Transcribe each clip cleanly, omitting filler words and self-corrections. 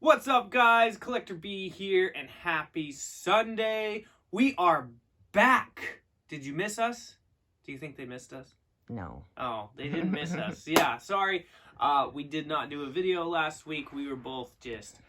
What's up, guys? Collector B here, and happy Sunday. We are back. Did you miss us? Do you think they missed us? No. Oh, they didn't miss us. Yeah, sorry. We did not do a video last week. We were both just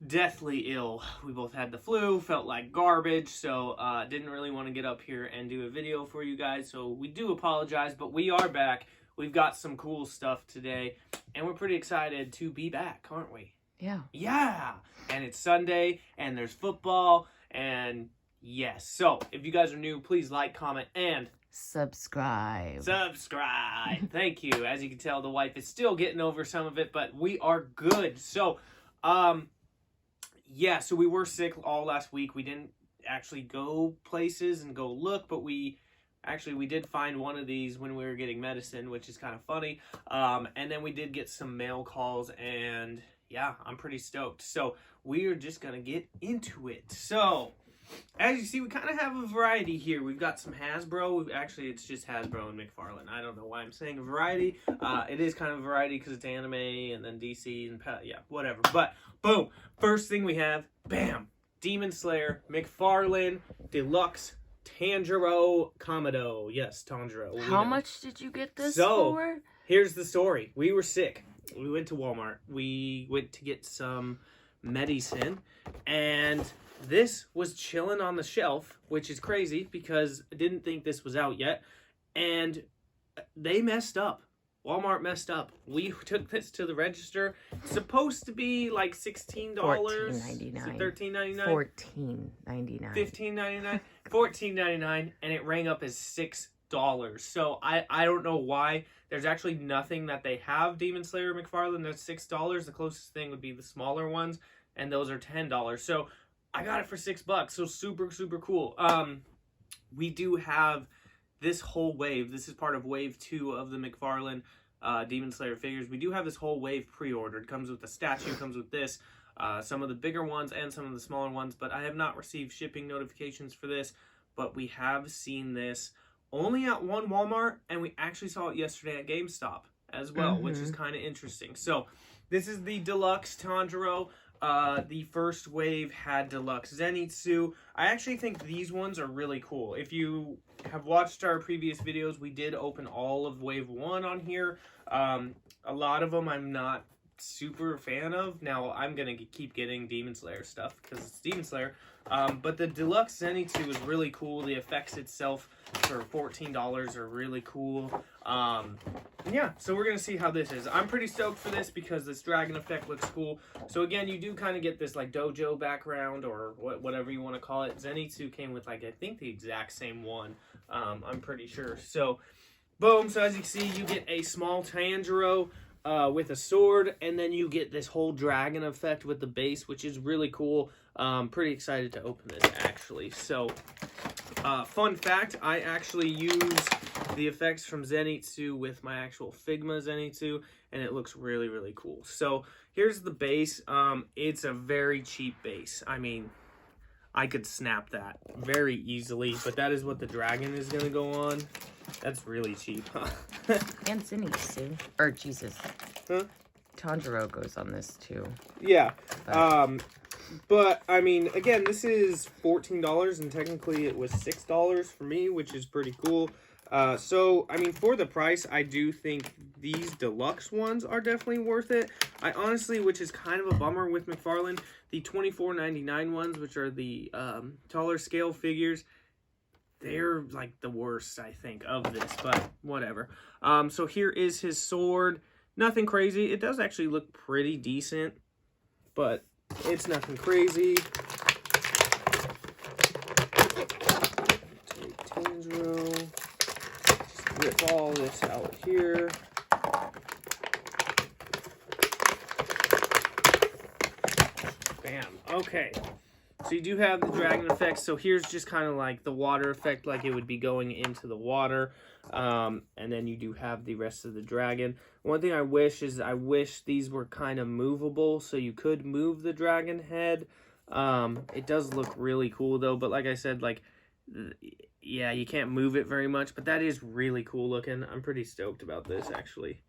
deathly ill. We both had the flu, felt like garbage, so didn't really want to get up here and do a video for you guys. So we do apologize, but we are back. We've got some cool stuff today, and we're pretty excited to be back, aren't we? Yeah. Yeah. And it's Sunday, and there's football, and yes. So, if you guys are new, please like, comment, and subscribe. Thank you. As you can tell, the wife is still getting over some of it, but we are good. So, yeah, so we were sick all last week. We didn't actually go places and go look, but we did find one of these when we were getting medicine, which is kind of funny. And then we did get some mail calls, and yeah, I'm pretty stoked. So we are just going to get into it. So, as you see, we kind of have a variety here. We've got some Hasbro. Actually, it's just Hasbro and Mcfarlane. I don't know why I'm saying a variety. It is kind of a variety because it's anime and then DC and yeah, whatever. But, boom, first thing we have, bam, Demon Slayer, Mcfarlane, Deluxe, Tanjiro, Kamado. Yes, Tanjiro. How much did you get this for? Here's the story. We were sick. We went to Walmart. We went to get some medicine, and this was chilling on the shelf, which is crazy because I didn't think this was out yet, and they messed up. Walmart messed up. We took this to the register. It's supposed to be like $16. $14.99. $13.99. $14.99. $15.99. $14.99, and it rang up as $6. So I don't know why. There's actually nothing that they have Demon Slayer Mcfarlane that's $6. The closest thing would be the smaller ones, and those are $10. So I got it for $6. So super cool. We do have this whole wave. This is part of wave 2 of the Mcfarlane Demon Slayer figures. We do have this whole wave pre-ordered. Comes with the statue, comes with this, some of the bigger ones and some of the smaller ones, but I have not received shipping notifications for this. But we have seen this only at one Walmart, and we actually saw it yesterday at GameStop as well, which is kind of interesting. So this is the Deluxe Tanjiro. The first wave had Deluxe Zenitsu. I actually think these ones are really cool. If you have watched our previous videos, we did open all of wave 1 on here. A lot of them I'm not super fan of. Now I'm gonna keep getting Demon Slayer stuff because it's Demon Slayer, but the Deluxe Zenitsu is really cool. The effects itself for $14 are really cool. Yeah, so we're gonna see how this is. I'm pretty stoked for this because this dragon effect looks cool. So again, you do kind of get this like dojo background or whatever you want to call it. Zenitsu came with like I think the exact same one. I'm pretty sure. So boom. So as you can see, you get a small Tanjiro with a sword, and then you get this whole dragon effect with the base, which is really cool. Pretty excited to open this, actually. So, fun fact, I actually use the effects from Zenitsu with my actual Figma Zenitsu, and it looks really cool. So, here's the base. It's a very cheap base. I mean, I could snap that very easily, but that is what the dragon is going to go on. That's really cheap, huh? And Zenitsu. Or, Jesus. Huh? Tanjiro goes on this, too. Yeah. But, I mean, again, this is $14, and technically it was $6 for me, which is pretty cool. So, I mean, for the price, I do think these deluxe ones are definitely worth it. I honestly, which is kind of a bummer with Mcfarlane, the $24.99 ones, which are the taller scale figures, they're like the worst, I think, of this, but whatever. So here is his sword. Nothing crazy. It does actually look pretty decent, but it's nothing crazy. Take Tanjiro. Just rip all this out here. Bam. Okay. So you do have the dragon effect. So here's just kind of like the water effect, like it would be going into the water. And then you do have the rest of the dragon. One thing I wish is these were kind of movable, so you could move the dragon head. It does look really cool though, but like I said, like, yeah, you can't move it very much, but that is really cool looking. I'm pretty stoked about this, actually.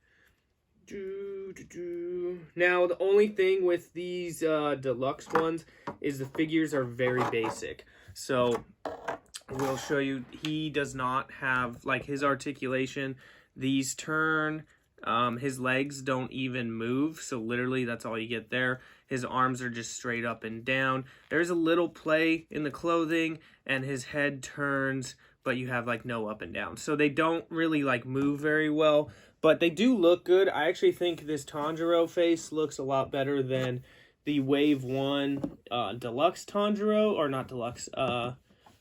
Now, the only thing with these deluxe ones is the figures are very basic. So, we'll show you, he does not have, like, his articulation. These turn, his legs don't even move, so literally that's all you get there. His arms are just straight up and down. There's a little play in the clothing, and his head turns, but you have, like, no up and down. So they don't really, like, move very well, but they do look good. I actually think this Tanjiro face looks a lot better than the Wave 1 Deluxe Tanjiro, or not Deluxe,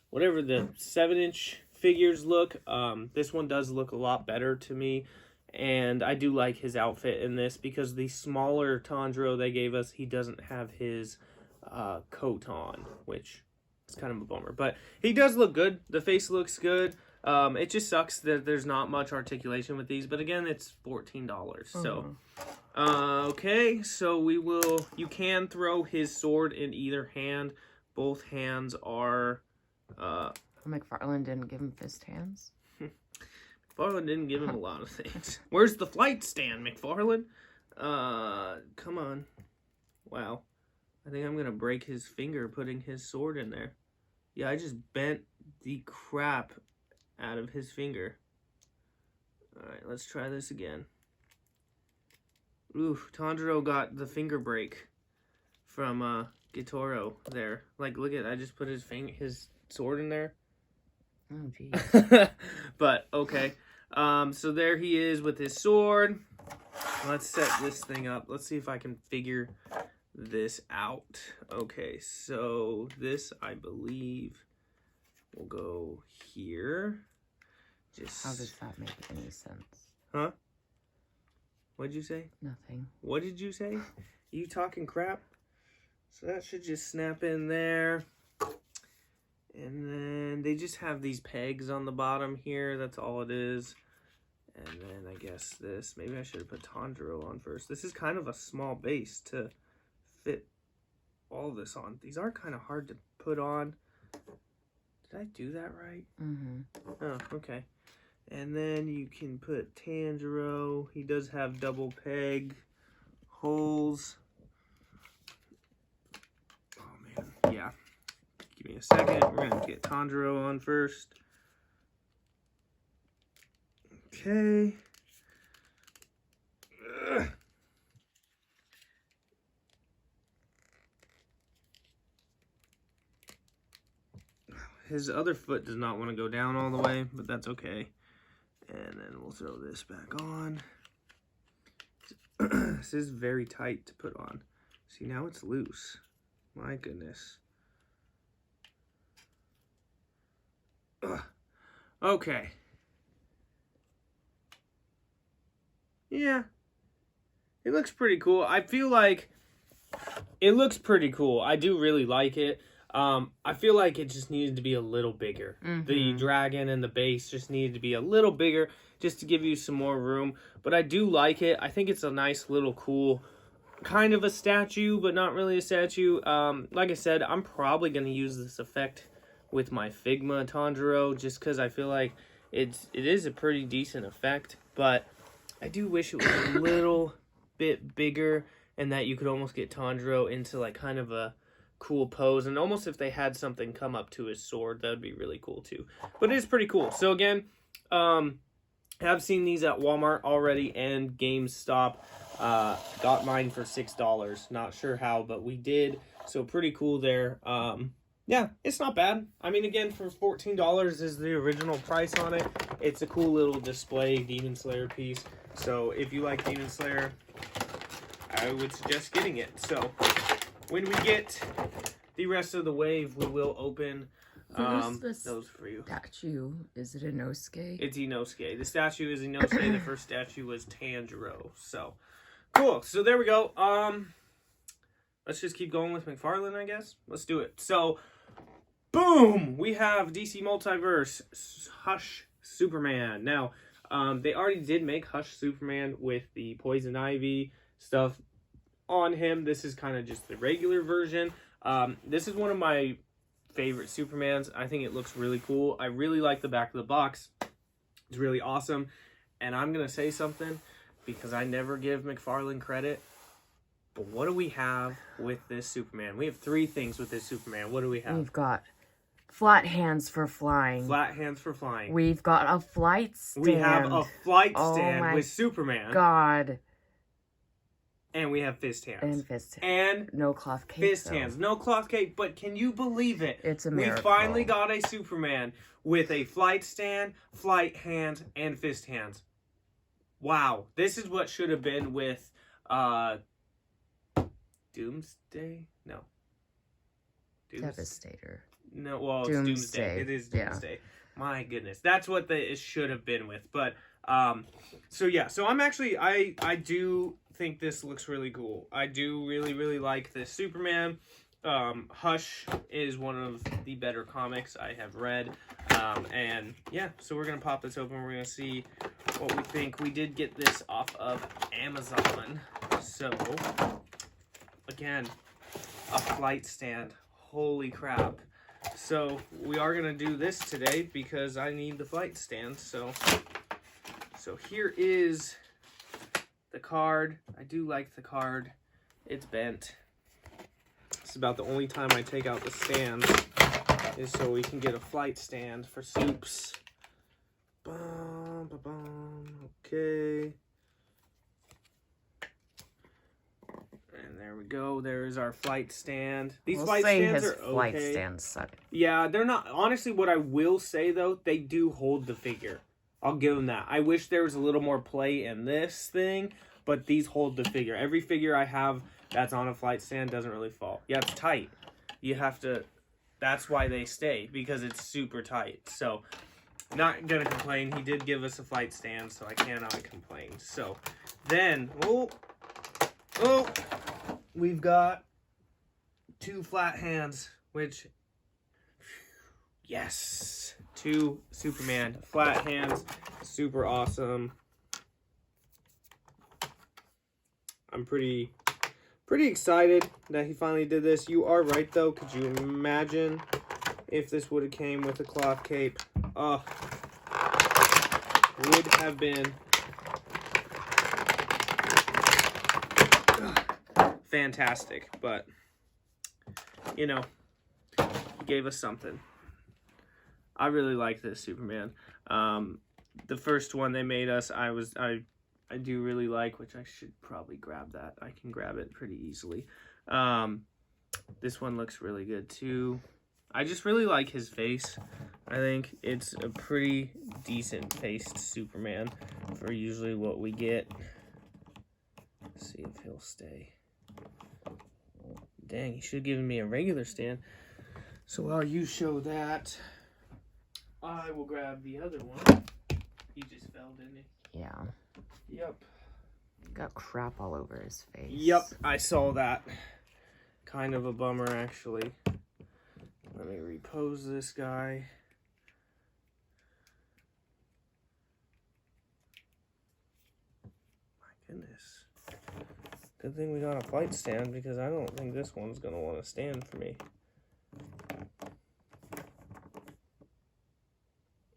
whatever the 7-inch figures look. This one does look a lot better to me, and I do like his outfit in this because the smaller Tanjiro they gave us, he doesn't have his coat on, which is kind of a bummer. But he does look good. The face looks good. It just sucks that there's not much articulation with these, but again, it's $14. So, okay, so you can throw his sword in either hand. Both hands are... McFarlane didn't give him fist hands. McFarlane didn't give him a lot of things. Where's the flight stand, McFarlane? Come on. Wow. I think I'm going to break his finger putting his sword in there. Yeah, I just bent the crap out of his finger. Alright, let's try this again. Oof, Tanjiro got the finger break from Gitoro there. Like, look at, I just put his sword in there. Oh, geez. But, okay. So there he is with his sword. Let's set this thing up. Let's see if I can figure this out. Okay, so this, I believe, will go here. How does that make any sense? Huh? What'd you say? Nothing. What did you say? You talking crap? So that should just snap in there. And then they just have these pegs on the bottom here. That's all it is. And then I guess this. Maybe I should have put Tanjiro on first. This is kind of a small base to fit all this on. These are kind of hard to put on. Did I do that right? Mm-hmm. Oh, okay. And then you can put Tanjiro. He does have double peg holes. Oh, man. Yeah. Give me a second. We're going to get Tanjiro on first. Okay. Ugh. His other foot does not want to go down all the way, but that's okay. And then we'll throw this back on. This is very tight to put on. See, now it's loose. My goodness. Ugh. Okay. Yeah. It looks pretty cool. I feel like it looks pretty cool. I do really like it. I feel like it just needed to be a little bigger. Mm-hmm. The dragon and the base just needed to be a little bigger just to give you some more room. But I do like it. I think it's a nice little cool kind of a statue, but not really a statue. Like I said, I'm probably going to use this effect with my Figma Tanjiro just because I feel like it is a pretty decent effect. But I do wish it was a little bit bigger and that you could almost get Tanjiro into like kind of a cool pose, and almost if they had something come up to his sword, that would be really cool too. But it is pretty cool. So again, have seen these at Walmart already and GameStop. Got mine for $6. Not sure how, but we did. So pretty cool there. Yeah, it's not bad. I mean, again, for $14 is the original price on it. It's a cool little display Demon Slayer piece. So if you like Demon Slayer, I would suggest getting it. So when we get the rest of the wave, we will open those for you. Statue, is it Inosuke? It's Inosuke. The statue is Inosuke. The first statue was Tanjiro. So, cool. So there we go. Let's just keep going with McFarlane, I guess. Let's do it. So, boom! We have DC Multiverse Hush Superman. Now, they already did make Hush Superman with the Poison Ivy stuff on him. This is kind of just the regular version. This is one of my favorite Supermans. I think it looks really cool. I really like the back of the box. It's really awesome. And I'm going to say something. because I never give McFarlane credit. But what do we have with this Superman? We have 3 things with this Superman. What do we have? We've got flat hands for flying. Flat hands for flying. We've got a flight stand. We have a flight Oh stand my with Superman. God. And we have fist hands. And fist hands. And no cloth cape. fist hands. No cloth cape. But can you believe it? It's a miracle. We finally got a Superman with a flight stand, flight hands, and fist hands. Wow. This is what should have been with Doomsday? No. Devastator. No, well, it's Doomsday. Doomsday. It is Doomsday. Yeah. My goodness. That's what it should have been with. But, so yeah. So I'm actually, I do think this looks really cool. I do really, really like this Superman. Hush is one of the better comics I have read. And yeah, so we're going to pop this open. We're going to see what we think. We did get this off of Amazon. So, again, a flight stand. Holy crap. So we are going to do this today because I need the flight stand. So here is the card. I do like the card. It's bent. It's about the only time I take out the stand is so we can get a flight stand for Soups. Bum, ba, bum. Okay. And there we go. There is our flight stand. These flight stands are okay. Flight stands suck. Yeah, they're not. Honestly, what I will say, though, they do hold the figure. I'll give them that. I wish there was a little more play in this thing, but these hold the figure. Every figure I have that's on a flight stand doesn't really fall. Yeah, it's tight. You have to... That's why they stay, because it's super tight. So, not going to complain. He did give us a flight stand, so I cannot complain. So, then... Oh! We've got 2 flat hands, which... Yes! 2 Superman flat hands. Super awesome. I'm pretty excited that he finally did this. You are right, though. Could you imagine if this would have came with a cloth cape? Would have been fantastic. But, you know, he gave us something. I really like this Superman. The first one they made us, I do really like, which I should probably grab that. I can grab it pretty easily. This one looks really good too. I just really like his face. I think it's a pretty decent faced Superman for usually what we get. Let's see if he'll stay. Dang, he should have given me a regular stand. So while you show that, I will grab the other one. He just fell, didn't he? Yeah. Yep. Got crap all over his face. Yep, I saw that. Kind of a bummer, actually. Let me repose this guy. My goodness. Good thing we got a flight stand, because I don't think this one's going to want to stand for me.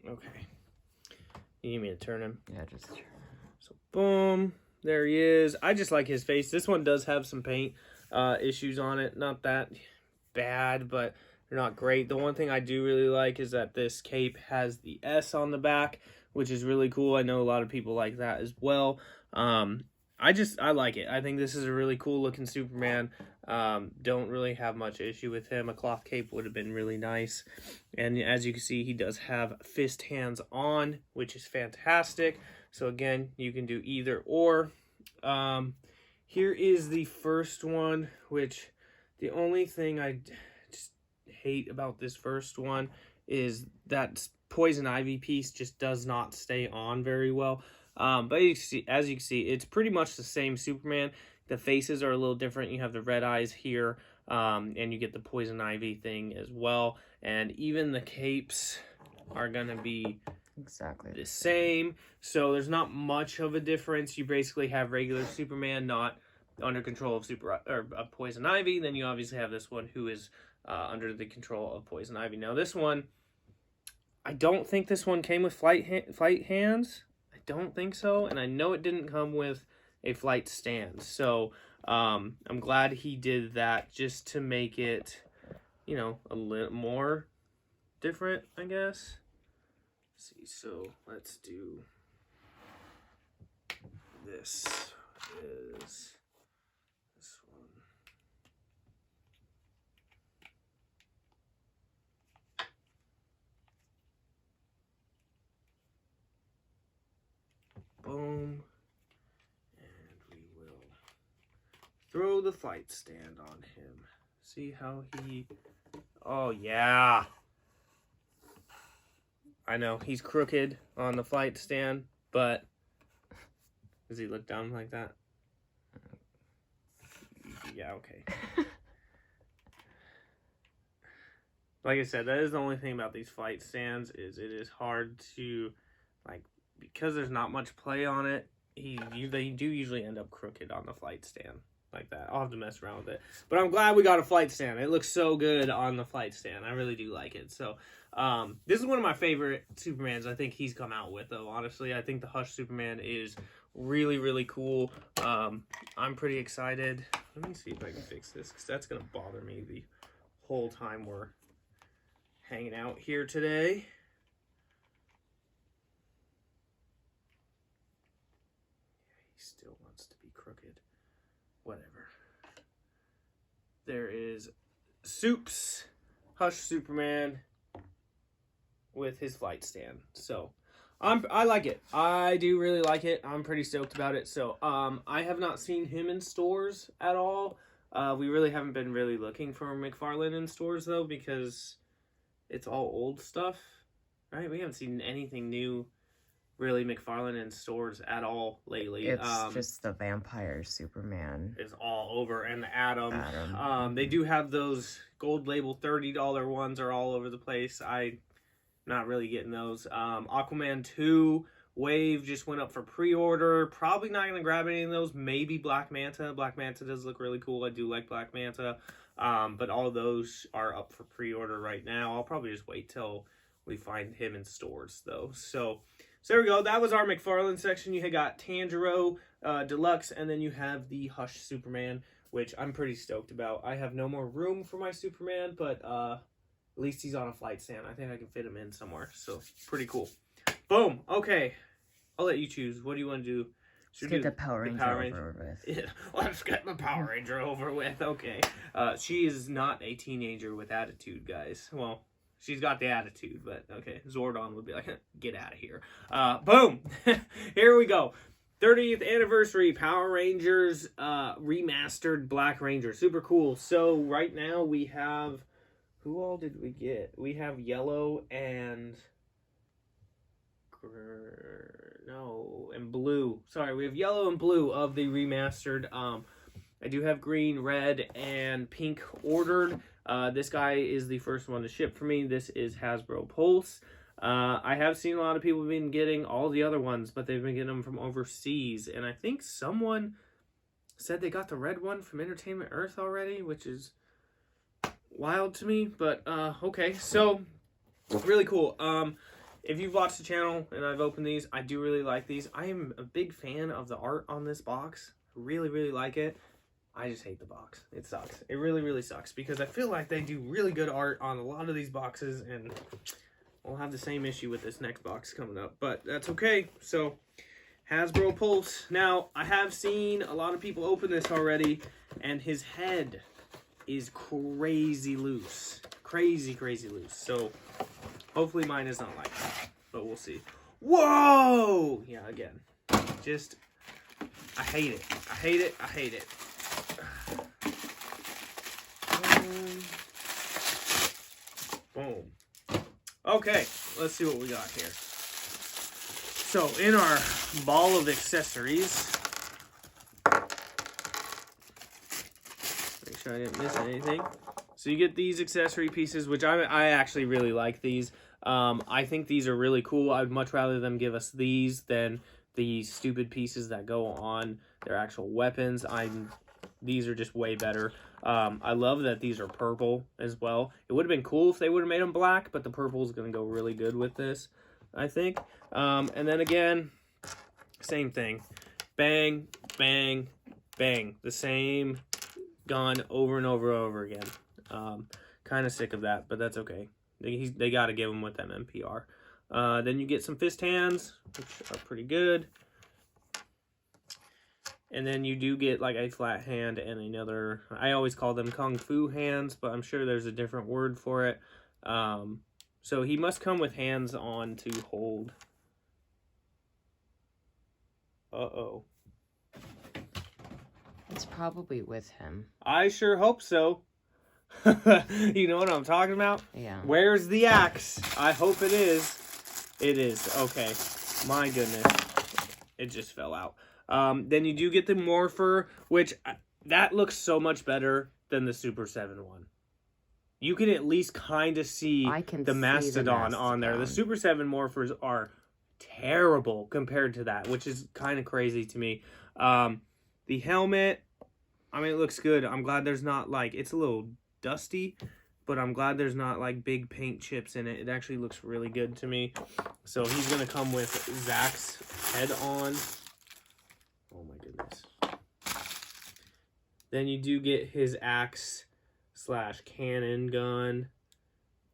Okay. You need me to turn him? Yeah, just turn him. So, boom. There he is. I just like his face. This one does have some paint issues on it. Not that bad, but they're not great. The one thing I do really like is that this cape has the S on the back, which is really cool. I know a lot of people like that as well. I like it. I think this is a really cool looking Superman. Don't really have much issue with him. A cloth cape would have been really nice. And as you can see, he does have fist hands on, which is fantastic. So again, you can do either or. Here is the first one, which the only thing I just hate about this first one is that Poison Ivy piece just does not stay on very well. But as you can see, it's pretty much the same Superman. The faces are a little different. You have the red eyes here, and you get the Poison Ivy thing as well. And even the capes are going to be exactly the same. So there's not much of a difference. You basically have regular Superman not under control of Poison Ivy. Then you obviously have this one who is under the control of Poison Ivy. Now this one, I don't think this one came with flight hands. don't think so, and I know it didn't come with a flight stand. So I'm glad he did that just to make it, you know, a little more different, I guess. Let's see, so let's do this is this one. Boom. And we will throw the flight stand on him. See how he... Oh, yeah. I know, he's crooked on the flight stand, but... Does he look dumb like that? Yeah, okay. Like I said, that is the only thing about these flight stands, is it is hard to, like, because there's not much play on it, they do usually end up crooked on the flight stand like that. I'll have to mess around with it. But I'm glad we got a flight stand. It looks so good on the flight stand. I really do like it. So this is one of my favorite Supermans I think he's come out with, though, honestly. I think the Hush Superman is really, really cool. I'm pretty excited. Let me see if I can fix this, because that's going to bother me the whole time we're hanging out here today. He still wants to be crooked. Whatever. There is Soup's Hush Superman with his flight stand. So I like it. I do really like it. I'm pretty stoked about it. So I have not seen him in stores at all. We really haven't been really looking for Mcfarlane in stores, though, because it's all old stuff, right? We haven't seen anything new, really, Mcfarlane in stores at all lately. It's just the Vampire Superman. Is all over, and the Atom. They do have those gold label $30 ones are all over the place. I'm not really getting those. Aquaman 2 Wave just went up for pre-order. Probably not going to grab any of those. Maybe Black Manta. Black Manta does look really cool. I do like Black Manta. But all of those are up for pre-order right now. I'll probably just wait till we find him in stores, though. So there we go. That was our Mcfarlane section. You got Tanjiro Deluxe, and then you have the Hush Superman, which I'm pretty stoked about. I have no more room for my Superman, but at least he's on a flight stand. I think I can fit him in somewhere, so pretty cool. Boom. Okay. I'll let you choose. What do you want to do? Let's get the Power Ranger over with. Yeah, let's get the Power Ranger over with. Okay. She is not a teenager with attitude, guys. Well, she's got the attitude, but okay. Zordon would be like, get out of here. Boom. Here we go. 30th anniversary Power Rangers remastered Black Ranger. Super cool. So right now we have... Who all did we get? We have yellow and... and blue. Sorry, we have yellow and blue of the remastered. I do have green, red, and pink ordered. This guy is the first one to ship for me. This is Hasbro Pulse. I have seen a lot of people been getting all the other ones, but they've been getting them from overseas. And I think someone said they got the red one from Entertainment Earth already, which is wild to me. But okay, so really cool. If you've watched the channel and I've opened these, I do really like these. I am a big fan of the art on this box. Really, really like it. I just hate the box. It sucks. It really, really sucks because I feel like they do really good art on a lot of these boxes, and we'll have the same issue with this next box coming up, but that's okay. So, Hasbro Pulse. Now, I have seen a lot of people open this already, and his head is crazy loose. Crazy, crazy loose. So, hopefully mine is not like that, but we'll see. Whoa! Yeah, again. Just, I hate it. I hate it. I hate it. Boom. Okay, let's see what we got here. So, in our ball of accessories, make sure I didn't miss anything. So you get these accessory pieces, which I actually really like these. I think these are really cool. I'd much rather them give us these than the stupid pieces that go on their actual weapons. These are just way better. I love that these are purple as well. It would have been cool if they would have made them black, but the purple is going to go really good with this, I think. And then again, Same thing. Bang, bang, bang. The same gun over and over and over again. Kind of sick of that, but that's okay. They got to give him with them MPR. Then you get some fist hands, which are pretty good. And then you do get like a flat hand and another, I always call them Kung Fu hands, but I'm sure there's a different word for it. So he must come with hands on to hold. Uh-oh. It's probably with him. I sure hope so. You know what I'm talking about? Yeah. Where's the axe? I hope it is. It is. Okay. My goodness. It just fell out. Then you do get the Morpher, which that looks so much better than the Super 7 one. You can at least kind of see the Mastodon on there. The Super 7 Morphers are terrible compared to that, which is kind of crazy to me. The helmet, I mean, it looks good. I'm glad there's not like, it's a little dusty, but I'm glad there's not like big paint chips in it. It actually looks really good to me. So he's going to come with Zack's head on. Oh my goodness. Then you do get his axe / cannon gun,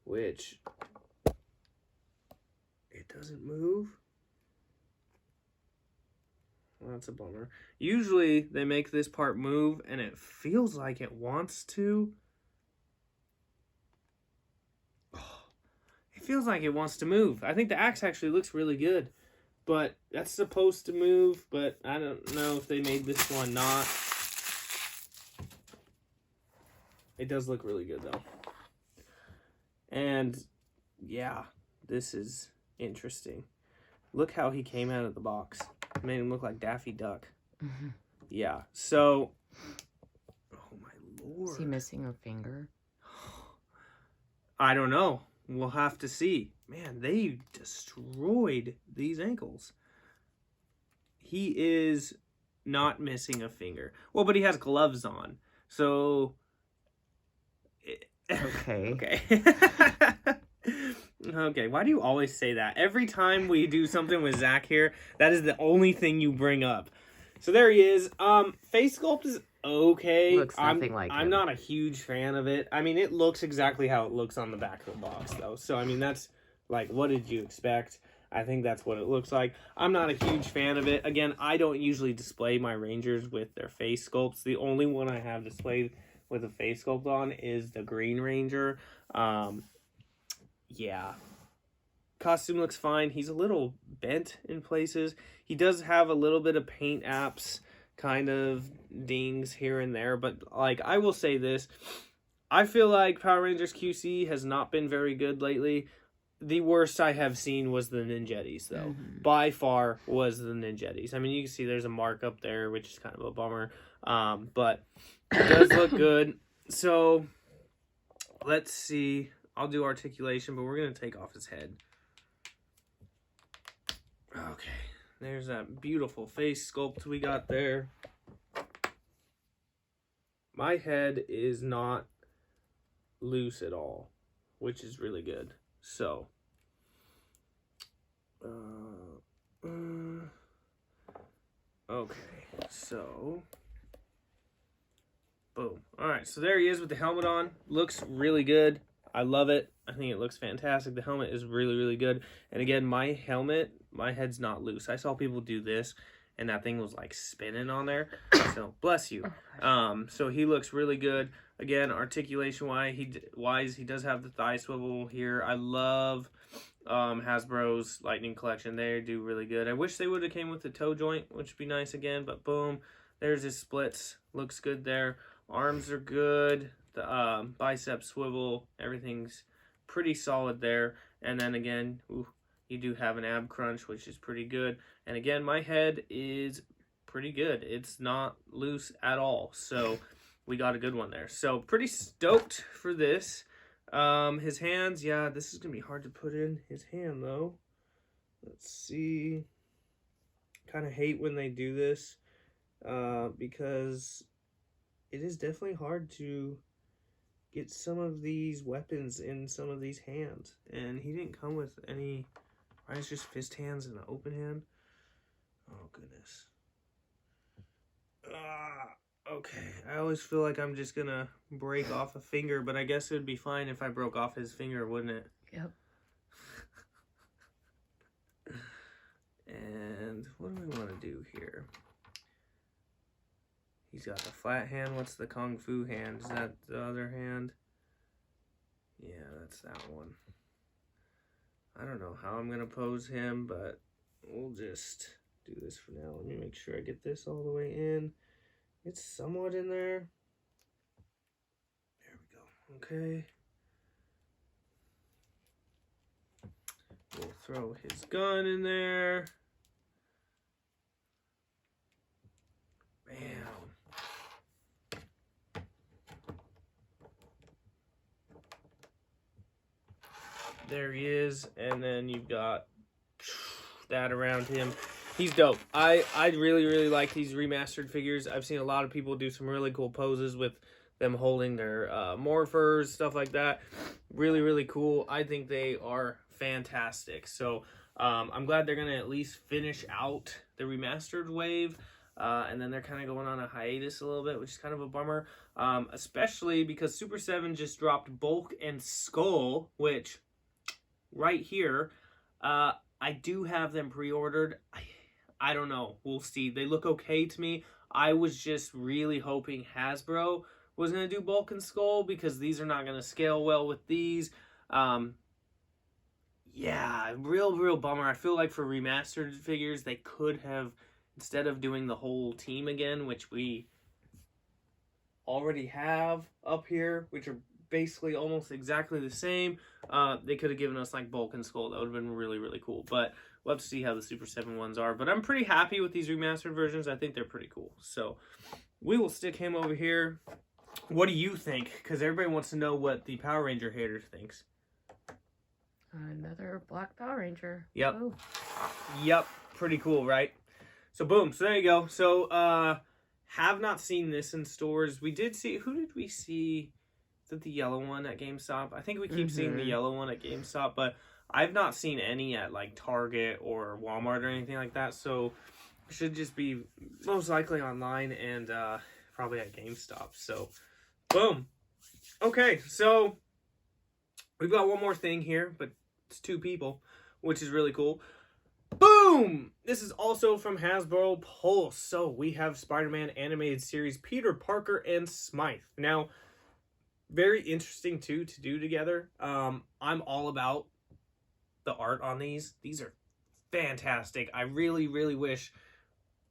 which it doesn't move. Well, that's a bummer. Usually they make this part move and it feels like it wants to. Oh, it feels like it wants to move. I think the axe actually looks really good. But that's supposed to move, but I don't know if they made this one not. It does look really good, though. And, yeah, this is interesting. Look how he came out of the box. Made him look like Daffy Duck. Mm-hmm. Yeah, so... Oh, my Lord. Is he missing a finger? I don't know. We'll have to see. Man, they destroyed these ankles. He is not missing a finger. Well, but he has gloves on. So... Okay. Okay. Okay, why do you always say that? Every time we do something with Zack here, that is the only thing you bring up. So there he is. Face sculpt is okay. Looks nothing like I'm him. not a huge fan of it. I mean, it looks exactly how it looks on the back of the box, though. So, I mean, that's, like, what did you expect? I think that's what it looks like. I'm not a huge fan of it. Again, I don't usually display my Rangers with their face sculpts. The only one I have displayed with a face sculpt on is the Green Ranger. Yeah. Costume looks fine. He's a little bent in places. He does have a little bit of paint apps kind of dings here and there, but like I will say this, I feel like Power Rangers QC has not been very good lately. The worst I have seen was the Ninjettis, though. Mm-hmm. By far was the Ninjettis. I mean, you can see there's a mark up there, which is kind of a bummer. But it does look good. So, let's see. I'll do articulation, but we're going to take off his head. Okay. There's that beautiful face sculpt we got there. My head is not loose at all, which is really good. So, okay, so, boom. All right, so there he is with the helmet on. Looks really good. I love it. I think it looks fantastic. The helmet is really, really good. And again, my helmet, my head's not loose. I saw people do this, and that thing was like spinning on there. So, bless you. So he looks really good. Again, articulation-wise, he does have the thigh swivel here. I love Hasbro's Lightning Collection. They do really good. I wish they would have came with the toe joint, which would be nice again. But boom, there's his splits. Looks good there. Arms are good. The bicep swivel, everything's pretty solid there. And then again, you do have an ab crunch, which is pretty good. And again, my head is pretty good. It's not loose at all. So we got a good one there. So pretty stoked for this. His hands, yeah, this is going to be hard to put in his hand, though. Let's see. Kind of hate when they do this because it is definitely hard to get some of these weapons in some of these hands. And he didn't come with any, right? It's just fist hands and an open hand. Oh, goodness. Okay. I always feel like I'm just gonna break off a finger, but I guess it would be fine if I broke off his finger, wouldn't it? Yep. And what do we want to do here? He's got the flat hand. What's the Kung Fu hand? Is that the other hand? Yeah, that's that one. I don't know how I'm going to pose him, but we'll just do this for now. Let me make sure I get this all the way in. It's somewhat in there. There we go. Okay. We'll throw his gun in there. Bam. There he is, and then you've got that around him. He's dope. I really like these remastered figures. I've seen a lot of people do some really cool poses with them holding their morphers, stuff like that. Really cool. I think they are fantastic. So I'm glad they're going to at least finish out the remastered wave. And then they're kind of going on a hiatus a little bit, which is kind of a bummer. Especially because Super 7 just dropped Bulk and Skull, which right here, I do have them pre-ordered. I don't know. We'll see. They look okay to me. I was just really hoping Hasbro was going to do Bulk and Skull because these are not going to scale well with these. Yeah, real bummer. I feel like for remastered figures, they could have, instead of doing the whole team again, which we already have up here, which are basically almost exactly the same, they could have given us like Bulk and Skull. That would have been really cool. But we'll have to see how the Super 7 ones are. But I'm pretty happy with these remastered versions. I think they're pretty cool. So we will stick him over here. What do you think? Because everybody wants to know what the Power Ranger hater thinks. Another Black Power Ranger. Yep. Oh. Yep. Pretty cool, right? So boom. So there you go. So have not seen this in stores. We did see, who did we see? Is it the yellow one at GameStop? I think we keep seeing the yellow one at GameStop, but I've not seen any at like Target or Walmart or anything like that. So it should just be most likely online and probably at GameStop. So boom. Okay, so we've got one more thing here, but it's two people, which is really cool. Boom! This is also from Hasbro Pulse. So we have Spider-Man animated series Peter Parker and Smythe. Now, very interesting too to do together. I'm all about the art on these. These are fantastic. I really wish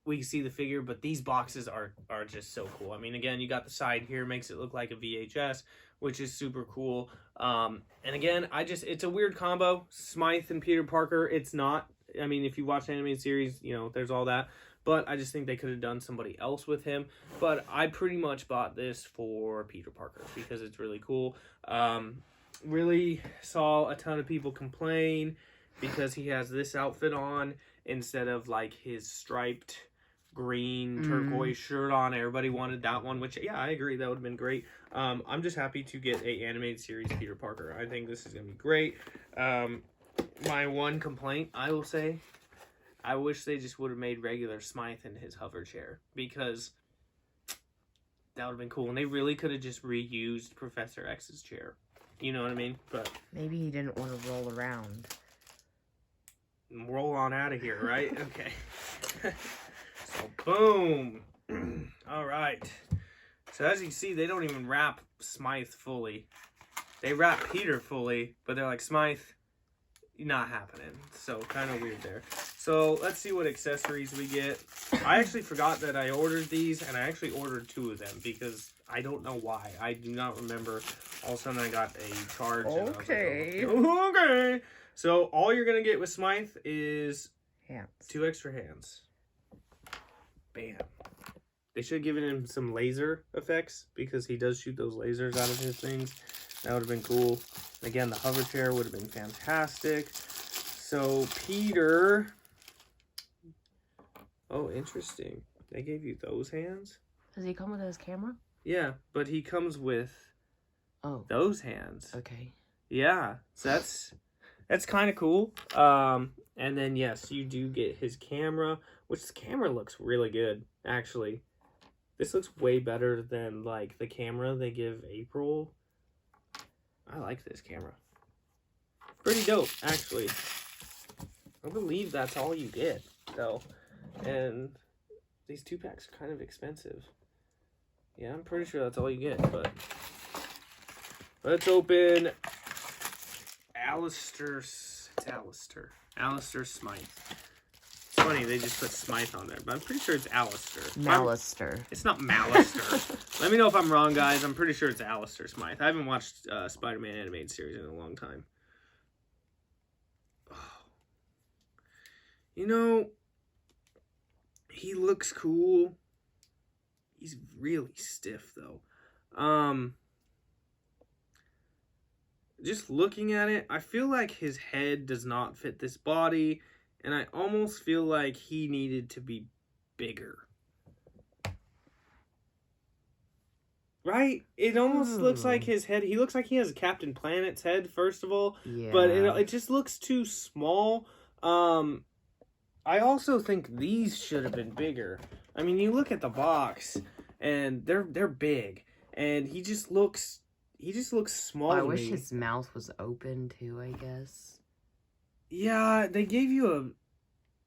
we could see the figure, but these boxes are just so cool. I mean, again, you got the side here, makes it look like a VHS, which is super cool. And again, it's a weird combo. Smythe and Peter Parker, it's not. I mean, if you watch the animated series, you know, there's all that. But I just think they could have done somebody else with him. But I pretty much bought this for Peter Parker because it's really cool. Really saw a ton of people complain because he has this outfit on instead of like his striped green turquoise shirt on. Everybody wanted that one, which, yeah, I agree. That would have been great. I'm just happy to get a animated series Peter Parker. I think this is going to be great. My one complaint, I will say, I wish they just would have made regular Smythe in his hover chair because that would have been cool. And they really could have just reused Professor X's chair. You know what I mean? But maybe he didn't want to roll around. Roll on out of here, right? Okay. So, boom. All right. So, as you can see, they don't even wrap Smythe fully. They wrap Peter fully, but they're like, Smythe, not happening. So, kind of weird there. So, let's see what accessories we get. I actually forgot that I ordered these, and I actually ordered 2 of them because I don't know why. I do not remember. All of a sudden, I got a charge. Okay. And I was like, oh, okay. So, all you're going to get with Smythe is hands. 2 extra hands. Bam. They should have given him some laser effects because he does shoot those lasers out of his things. That would have been cool. Again, the hover chair would have been fantastic. So, Peter. Oh, interesting. They gave you those hands? Does he come with his camera? Yeah, but he comes with those hands. Okay. Yeah, so that's kind of cool. And then, yes, you do get his camera, which the camera looks really good, actually. This looks way better than, like, the camera they give April. I like this camera. Pretty dope, actually. I believe that's all you get, though. And these 2-packs are kind of expensive. Yeah, I'm pretty sure that's all you get, but... Let's open... Alistair Smythe. It's funny, they just put Smythe on there, but I'm pretty sure it's Alistair. Malister. It's not Malister. Let me know if I'm wrong, guys. I'm pretty sure it's Alistair Smythe. I haven't watched Spider-Man animated series in a long time. Oh. You know, he looks cool. He's really stiff, though. Just looking at it, I feel like his head does not fit this body, and I almost feel like he needed to be bigger. Right? It almost looks like his head, he looks like he has Captain Planet's head, first of all, Yeah. but it just looks too small. I also think these should have been bigger. I mean, you look at the box, and they're big, and he just looks small. I wish his mouth was open too, I guess. Yeah, they gave you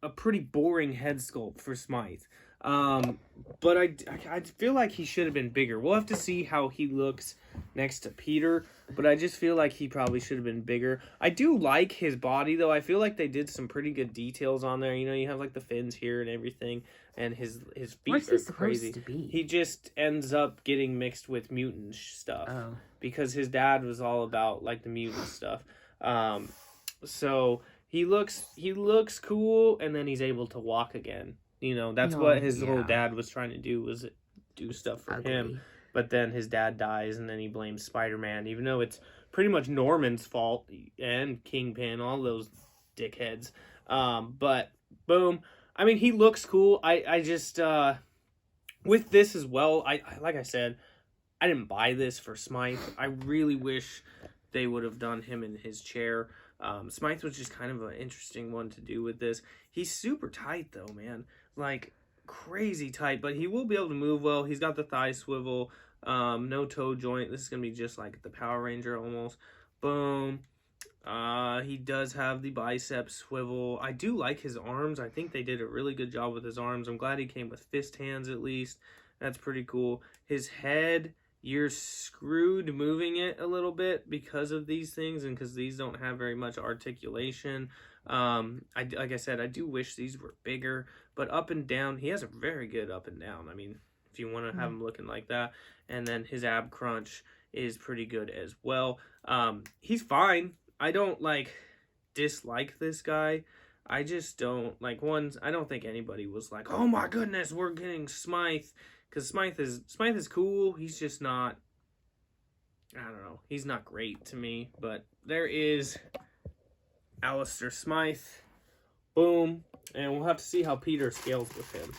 a pretty boring head sculpt for Smythe. But I feel like he should have been bigger. We'll have to see how he looks next to Peter, but I just feel like he probably should have been bigger. I do like his body, though. I feel like they did some pretty good details on there. You know, you have like the fins here and everything, and his feet What's are he crazy. supposed to be? He just ends up getting mixed with mutant stuff because his dad was all about like the mutant stuff. So he looks cool, and then he's able to walk again. You know, that's what his little dad was trying to do, was do stuff for him. But then his dad dies, and then he blames Spider-Man, even though it's pretty much Norman's fault, and Kingpin, all those dickheads. But, boom. I mean, he looks cool. I just, with this as well, I like I said, I didn't buy this for Smythe. I really wish they would have done him in his chair. Smythe was just kind of an interesting one to do with this. He's super tight, though, man. Like, crazy tight, but he will be able to move well. He's got the thigh swivel, no toe joint. This is going to be just like the Power Ranger almost. Boom. He does have the bicep swivel. I do like his arms. I think they did a really good job with his arms. I'm glad he came with fist hands at least. That's pretty cool. His head, you're screwed moving it a little bit because of these things and because these don't have very much articulation. Like I said, I do wish these were bigger, but up and down, he has a very good up and down. I mean, if you want to have him looking like that. And then his ab crunch is pretty good as well. He's fine. I don't dislike this guy. I just don't I don't think anybody was like, oh my goodness, we're getting Smythe. Because Smythe is cool. He's just not, I don't know. He's not great to me. But there is Alistair Smythe. Boom. And we'll have to see how Peter scales with him.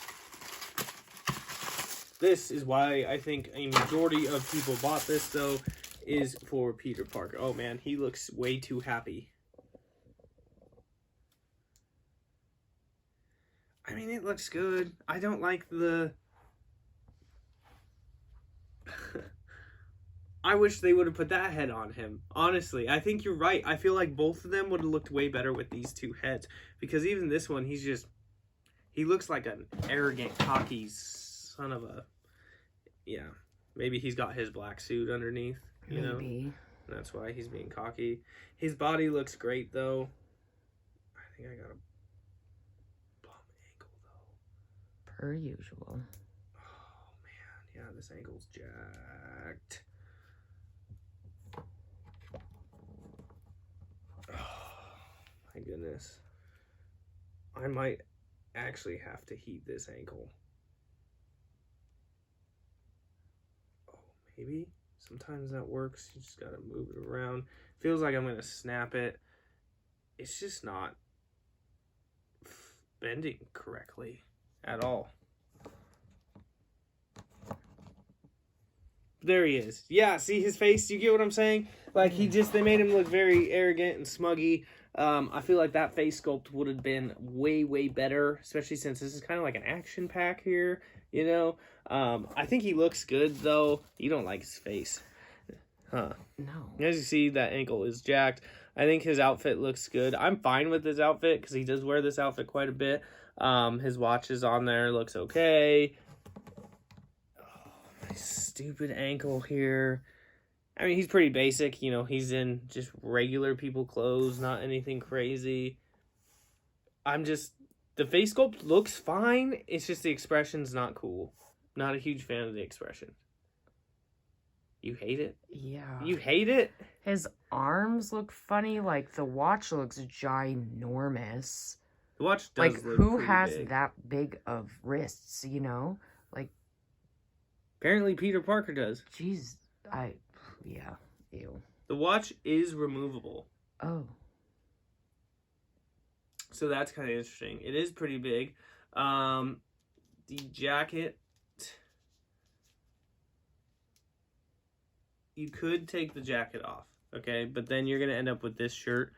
This is why I think a majority of people bought this, though, is for Peter Parker. Oh, man. He looks way too happy. I mean, it looks good. I don't like the... I wish they would have put that head on him. Honestly, I think you're right. I feel like both of them would have looked way better with these two heads. Because even this one, he looks like an arrogant, cocky son of a... Yeah. Maybe he's got his black suit underneath, you know? That's why he's being cocky. His body looks great, though. I think I got a bum ankle, though. Per usual. Oh, man. Yeah, this ankle's jacked. My goodness. I might actually have to heat this ankle. Oh, maybe? Sometimes that works. You just gotta move it around. Feels like I'm gonna snap it. It's just not bending correctly at all. There he is. Yeah, see his face? You get what I'm saying? Like, they made him look very arrogant and smuggy. I feel like that face sculpt would have been way, way better, especially since this is kind of like an action pack here, you know? I think he looks good, though. You don't like his face. Huh. No. As you see, that ankle is jacked. I think his outfit looks good. I'm fine with his outfit because he does wear this outfit quite a bit. His watch is on there. Looks okay. Oh, my stupid ankle here. I mean, he's pretty basic. You know, he's in just regular people clothes, not anything crazy. The face sculpt looks fine. It's just the expression's not cool. Not a huge fan of the expression. You hate it? Yeah. You hate it? His arms look funny. Like, the watch looks ginormous. The watch does like, look who pretty has big. that big of wrists, you know? Like, Apparently Peter Parker does. jeez. Yeah. Ew. The watch is removable. Oh. So that's kind of interesting. It is pretty big. The jacket... You could take the jacket off, okay? But then you're going to end up with this shirt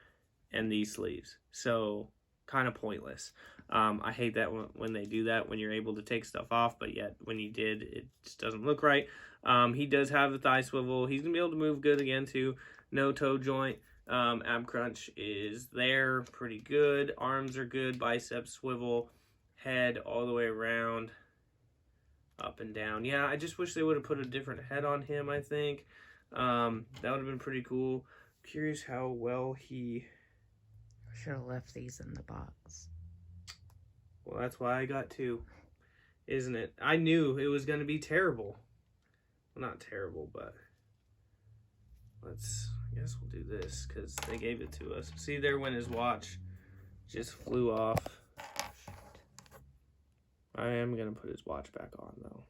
and these sleeves. So, kind of pointless. I hate that when they do that, when you're able to take stuff off, but yet when you did, it just doesn't look right. He does have the thigh swivel. He's going to be able to move good again, too. No toe joint. Ab crunch is there. Pretty good. Arms are good. Bicep swivel. Head all the way around. Up and down. Yeah, I just wish they would have put a different head on him, I think. That would have been pretty cool. Curious how well he... I should have left these in the box. Well, that's why I got two, isn't it? I knew it was going to be terrible. Well, not terrible, but... I guess we'll do this, because they gave it to us. See there when his watch just flew off. I am going to put his watch back on, though.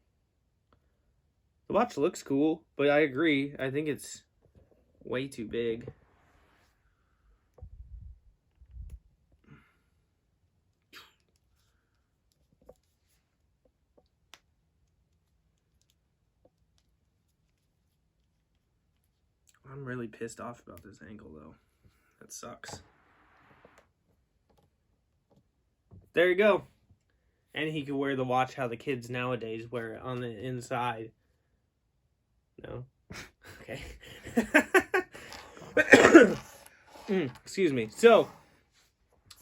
The watch looks cool, but I agree. I think it's way too big. I'm really pissed off about this ankle, though. That sucks. There you go. And he could wear the watch how the kids nowadays wear it on the inside. No? Okay. Excuse me. So,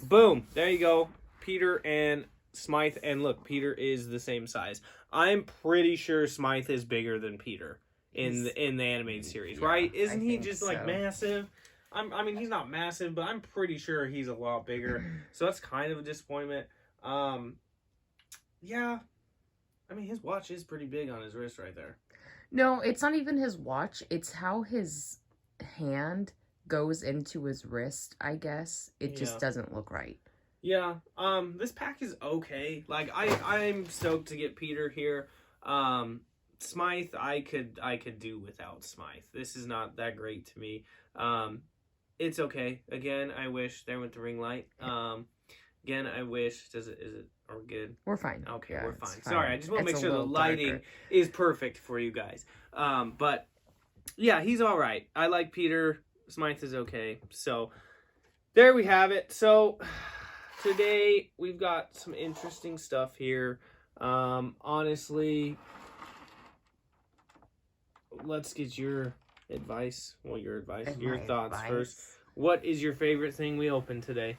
boom. There you go. Peter and Smythe. And look, Peter is the same size. I'm pretty sure Smythe is bigger than Peter in the animated series, yeah, right? Isn't he just, so. like, massive? I mean, he's not massive, but I'm pretty sure he's a lot bigger. So that's kind of a disappointment. Yeah. I mean, his watch is pretty big on his wrist right there. No, it's not even his watch. It's how his hand goes into his wrist, I guess. It just doesn't look right. Yeah. This pack is okay. Like, I'm stoked to get Peter here. Smythe, I could do without Smythe. This is not that great to me. It's okay. Again, I wish there went the ring light. Again, I wish. Is it? Are we good? We're fine. Okay, yeah, we're fine. fine. Sorry, I just want to make sure the lighting darker. is perfect for you guys. But yeah, he's all right. I like Peter. Smythe is okay. So there we have it. So today we've got some interesting stuff here. Honestly, let's get your advice. Well, your thoughts first. What is your favorite thing we opened today?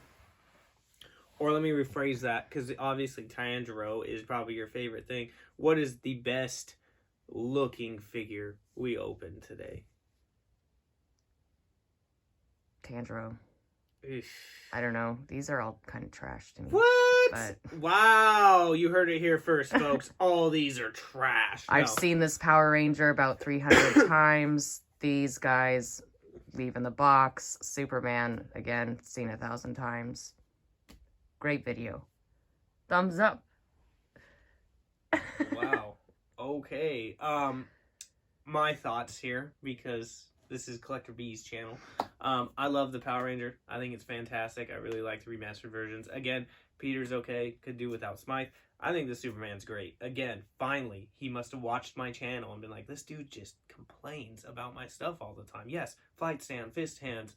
Or let me rephrase that, because obviously Tanjiro is probably your favorite thing. What is the best looking figure we opened today? Tanjiro. Eesh. I don't know. These are all kind of trash to me. What? But... Wow, you heard it here first, folks. All these are trash. I've seen this Power Ranger about 300 times. These guys leave in the box. Superman, again, seen 1,000 times. Great video. Thumbs up. Wow. Okay. My thoughts here, because this is Collector B's channel. I love the Power Ranger. I think it's fantastic. I really like the remastered versions. Again, Peter's okay. Could do without Smythe. I think the Superman's great. Again, finally, he must have watched my channel and been like, this dude just complains about my stuff all the time. Yes, flight stand, fist hands.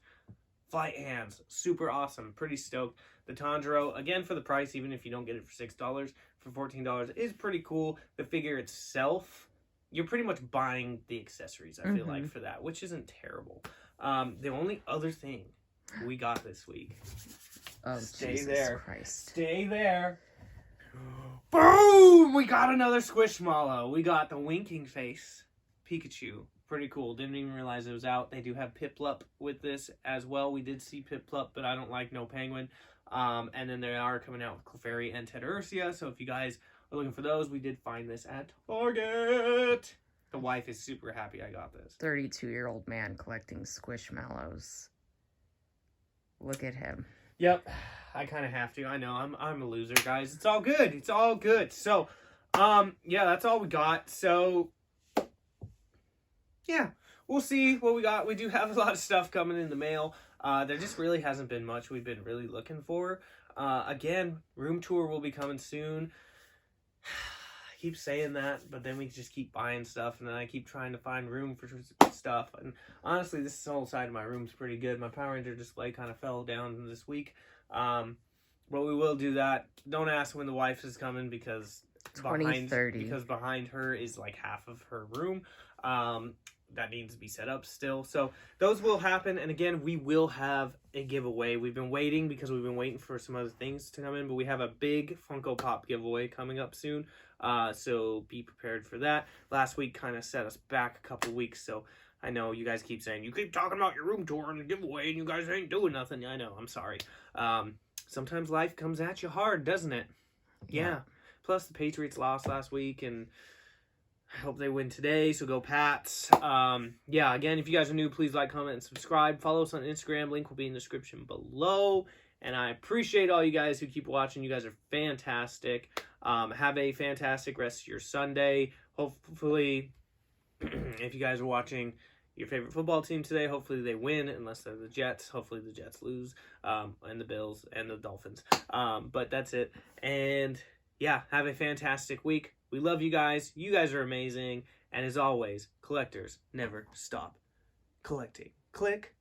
Flight hands, super awesome, pretty stoked. The Tanjiro, again for the price, even if you don't get it for $6, for $14 is pretty cool. The figure itself, you're pretty much buying the accessories, I feel like, for that, which isn't terrible. The only other thing we got this week. Oh, Stay Jesus there. Christ. Stay there. Boom! We got another Squishmallow. We got the winking face Pikachu. Pretty cool. Didn't even realize it was out. They do have Piplup with this as well. We did see Piplup, but I don't like No Penguin. And then they are coming out with Clefairy and Teddiursa. So if you guys are looking for those, we did find this at Target. The wife is super happy I got this. 32-year-old man collecting Squishmallows. Look at him. Yep, I kind of have to. I know, I'm a loser, guys. It's all good. It's all good. So, yeah, that's all we got. So, yeah, we'll see what we got. We do have a lot of stuff coming in the mail. There just really hasn't been much we've been really looking for. Again, room tour will be coming soon. I keep saying that, but then we just keep buying stuff, and then I keep trying to find room for stuff. And honestly, this whole side of my room's pretty good. My Power Ranger display kind of fell down this week. But we will do that. Don't ask when the wife is coming, because 2030. Because behind her is like half of her room. That needs to be set up still. So those will happen. And again, we will have a giveaway. We've been waiting because we've been waiting for some other things to come in, but we have a big Funko Pop giveaway coming up soon. So be prepared for that. Last week kind of set us back a couple weeks. So I know you guys keep saying, you keep talking about your room tour and the giveaway and you guys ain't doing nothing. I know, I'm sorry. Sometimes life comes at you hard, doesn't it? Yeah. Plus the Patriots lost last week, and I hope they win today, so go Pats. Yeah, again, if you guys are new, please like, comment, and subscribe. Follow us on Instagram. Link will be in the description below. And I appreciate all you guys who keep watching. You guys are fantastic. Have a fantastic rest of your Sunday. Hopefully, if you guys are watching your favorite football team today, hopefully they win, unless they're the Jets. Hopefully the Jets lose, and the Bills, and the Dolphins. But that's it. And yeah, have a fantastic week. We love you guys. You guys are amazing. And as always, collectors never stop collecting. Click.